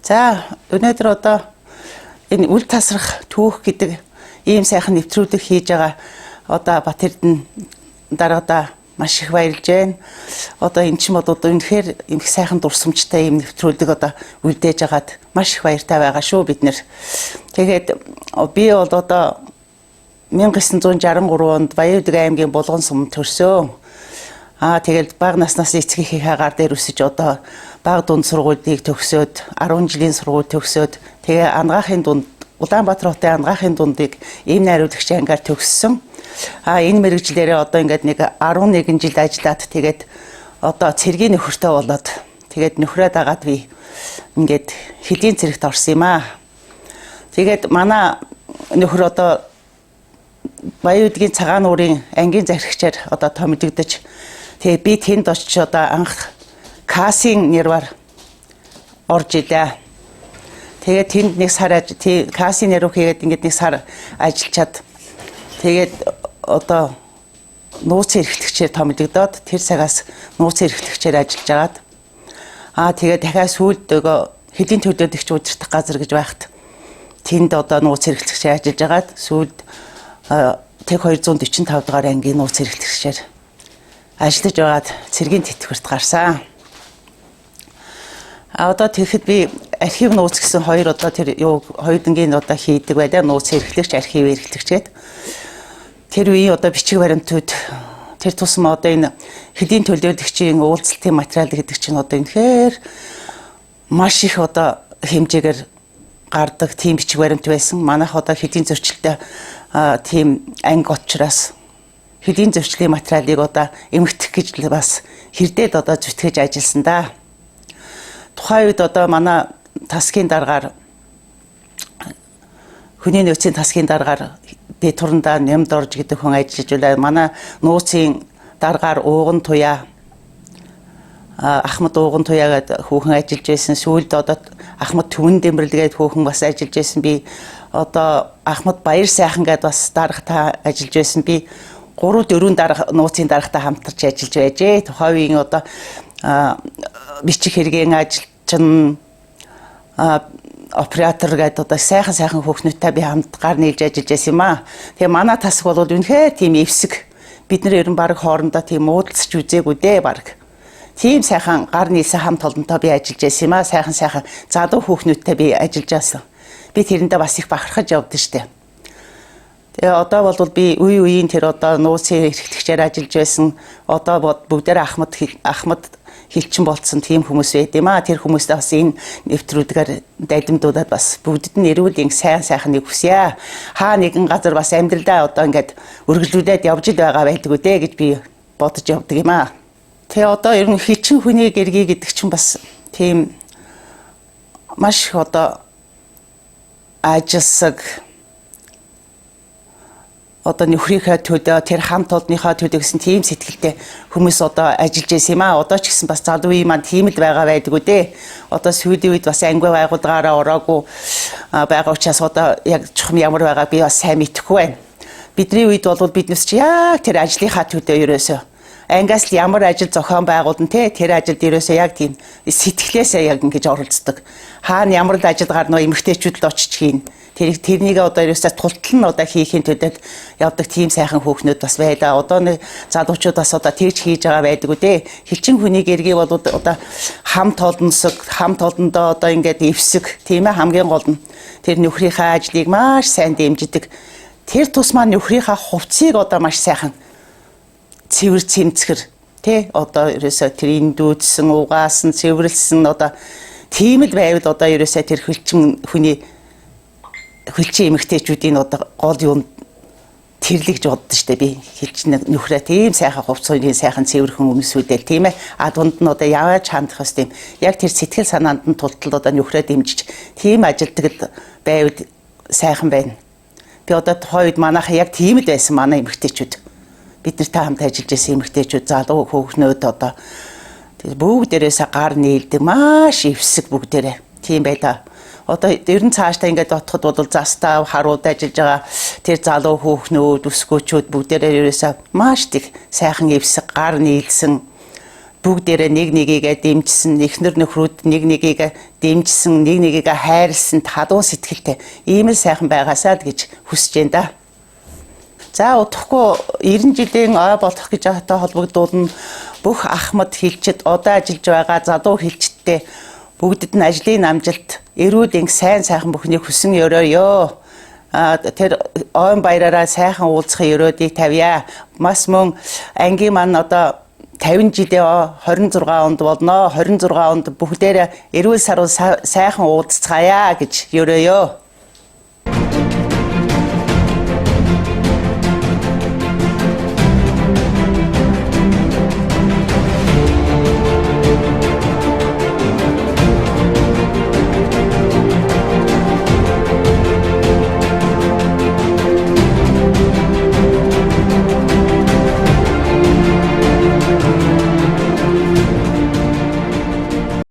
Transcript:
За өнөөдөр одоо энэ үл тасрах түүх гэдэг ийм сайхан нэвтрүүлэг хийж байгаа одоо Бат Эрдэнэ даргаадаа маш их баярлж байна. Одоо энэ ч юм одоо үнэхээр их сайхан дурсамжтай ийм нэвтрүүлэг одоо үлдээж байгаад маш их баяртай байгаа шүү бид нэр. Тэгээд би бол одоо 1963 онд Баян-Үдэг аймгийн Булган сум төрсөн. Тэгээд бага наснаас эцгийнхээ хагаар дээр өсөж одоо бага дунд сургуулийг төгсөөд 10 жилийн сургууль төгсөөд тэгээ ангаахын дунд Улаанбаатар хотын ангаахын дундыг ийм найруулагчийн ангаар төгссөн. Энэ мэргэжлээрээ одоо ингээд нэг 11 жил ажиллаад тэгээд одоо цэргийн нөхөртэй болоод тэгээд нөхрөө дагаад би ингээд хэдийн цэрэгт орсон юм аа. Тэгээд манай нөхөр одоо Баян-Үдгийн цагаан нуурын ангийн захирагчаар одоо томилогдож тэгээ би тэнд очиж одоо анх касын нэрвар орж илээ. Тэгээд тэнд нэг сар касын нэрв хийгээд ингээд нэг сар ажиллачаад тэгээд одоо нууц эрхлэгчээр томилогдоод тэр цагаас нууц эрхлэгчээр ажиллаж агаад тэгээд дахиад сүүлд хэдийн төлөөлөгч удирдах газар гэж байхад тэнд одоо нууц эрхлэгчээр ажиллаж агаад сүүлд тэг 245 дугаар ангийн нууц эрхлэгчээр ажиллаж байгаад цэргийн тэтгэврт гарсан. Одоо тэгэхэд би архив нууц гэсэн хоёр одоо тэр хоёр дэнгийн одоо хийдэг байлаа. Нууц эрхлэгч, архив эрхлэгчгээд тэр үеийн одоо бичиг баримтууд тэр тусам одоо энэ хэдийн төлөөлөгчийн уулзалтын материал гэдэг чинь одоо үнэхээр маш их одоо хэмжээгээр гардаг тийм бичиг баримт байсан. Манайх одоо хэдийн зөрчилтэй тийм анги учраас хэдийн зөрчлийн материалыг одоо эмгэгдэх гэж бас хэрдээд одоо зүтгэж ажилласан да. Тухайн үед одоо манай тасгийн даргаар хүний нөөцийн тасгийн даргаар би турандаа Нямд орж гэдэг хүн ажиллаж байлаа. Манай нууцын даргаар Ууган Туяа Ахмад Ууган Туяа гэдэг хүүхэн ажиллаж байсан. Сүүлд одоо Ахмад Түмэн Дэмбэрлэгээд хүүхэн бас ажиллаж байсан. Би одоо Ахмад Баяр сайхан гэдэг бас даргатай ажиллаж байсан. Би 3-4 дарга нууцын даргатай хамтарч ажиллаж байжээ. Тухайн үеийн одоо бичих хэргийн ажилчин оператор гэдэг одоо сайхан хүүхнүүдтэй би хамт гар нийлж ажиллаж байсан юм аа. Тэгээ манай тасг бол үнэхээр тийм эвсэг. Бид нар ерөн баг хоорондоо тийм уудалцж үзээгүй дээ баг. Тийм сайхан гар нийлсэн хамт олонтой би ажиллаж байсан юм аа. Сайхан залуу хүүхнүүдтэй би ажиллаж байсан. Би тэрэндээ бас их бахархаж явдсан штэ. Тэгээ одоо бол би үеийн тэр одоо нууцын эрхлэгчээр ажиллаж байсан. Одоо бүгдээрээ Ахмад хилчин болцсон тийм хүмүүс байд юм аа. Тэр хүмүүстээ бас энэ нэвтрүүлгээр дайдамдуудад бас бүгдэд нь эрүүл инг сайхан нэг хүсье. Хаа нэгэн газар бас амьдралдаа одоо ингээд өргөлүүлээд явж ил байгаа байдгүй дээ гэж би бодож явдаг юм аа. Тэгээ одоо ер нь хилчин хүний гэргий гэдэг чинь бас тийм маш их одоо ажилсаг одоо нөхрийнхээ төлөө тэр хамт олонныхоо төлөө гэсэн тийм сэтгэлтэй хүмүүс одоо ажиллаж байсан юм аа. Одоо ч гэсэн бас залуу үеийн маань тийм л байгаа байдгүй дээ. Одоо сүүлийн үед бас анги байгууллагаараа ороогүй байгаа учраас одоо яг чухам ямар байгаа би бас сайн мэдэхгүй байна. Бидний үед бол биднес чи яг тэр ажлынхаа төлөө ерөөсөө ангиас л ямар ажил зохион байгуулна те тэр ажилд ерөөсөө яг тийм сэтгэлээсээ яг ингэж оролцдог. Хаана ямар л ажил гарна уу эмэгтэйчүүд л очиж хийн. Тэрнийг одоо ерөөсөө тултал нь одоо хийхин төлөөд явдаг тийм сайхан хүүхнүүд бас байлаа. Одоо нэг залуучууд бас одоо тэгж хийж байгаа байдгүй дээ. Хилчин хүний гэргий бол одоо хамт олондоо одоо ингээд эвсэг тийм ээ хамгийн гол нь тэр нөхрийнхээ ажлыг маш сайн дэмждэг. Тэр тусмаа нөхрийнхээ хувцсыг одоо маш сайхан цэвэр цэмцгэр тий одоо ерөөсөө тэр индүүдсэн угаасан цэвэрлсэн одоо тийм л байвал одоо ерөөсөө тэр хилчин эмэгтэйчүүдийн одоо гол юм тэрлэгж боддоо штэ би хилчин нөхрөө тийм сайхан хувцсны сайхан цэвэрхэн өмсүүдэл тийм ээ дунд нь одоо яваач хандах хэвс тийм яг тэр сэтгэл санаанд нь тултал одоо нөхрөө дэмжиж тийм ажилтдаг байвал сайхан байна. Би одоо тухайд манайха яг тийм л байсан манай эмэгтэйчүүд бид нартай хамт ажиллаж байсан эмэгтэйчүүд залуу хүүхнүүд одоо бүгдээрээс гар нийлдэг маш эвсэг бүгдээрээ тийм байлаа. Одоо ер нь цаашдаа ингээд отоход бол застав харууд ажиллаж байгаа тэр залуу хүүхнүүд өсгөөчүүд бүгдээрээ ерөөсөө маш их сайхан эвсэг гар нийлсэн бүгдээрээ нэг нэгийгээ дэмжсэн, эхнэр нөхрүүд нэг нэгийгээ дэмжсэн, нэг нэгийгээ хайрлсан, хадуун сэтгэлтэй ийм л сайхан байгаасаа гэж хүсэж байна да. За удахгүй 90 жилийн ой болох гэж байгаатай холбогдуулна бүх ахмад хилчид одоо ажиллаж байгаа залуу хилчидтэй бүгдэд нь ажлын амжилт, эрүүл энх сайн сайхан бүхнийг хүсэн өрөөё. Тэр ойн баяраараа сайхан уулзахын өрөөдийг тавья. Маш мөн ангийн маань одоо 50 жилийн 26 онд болно. 26 онд бүгдээрээ эрүүл саруу сайхан уулзцгаая гэж өрөөё.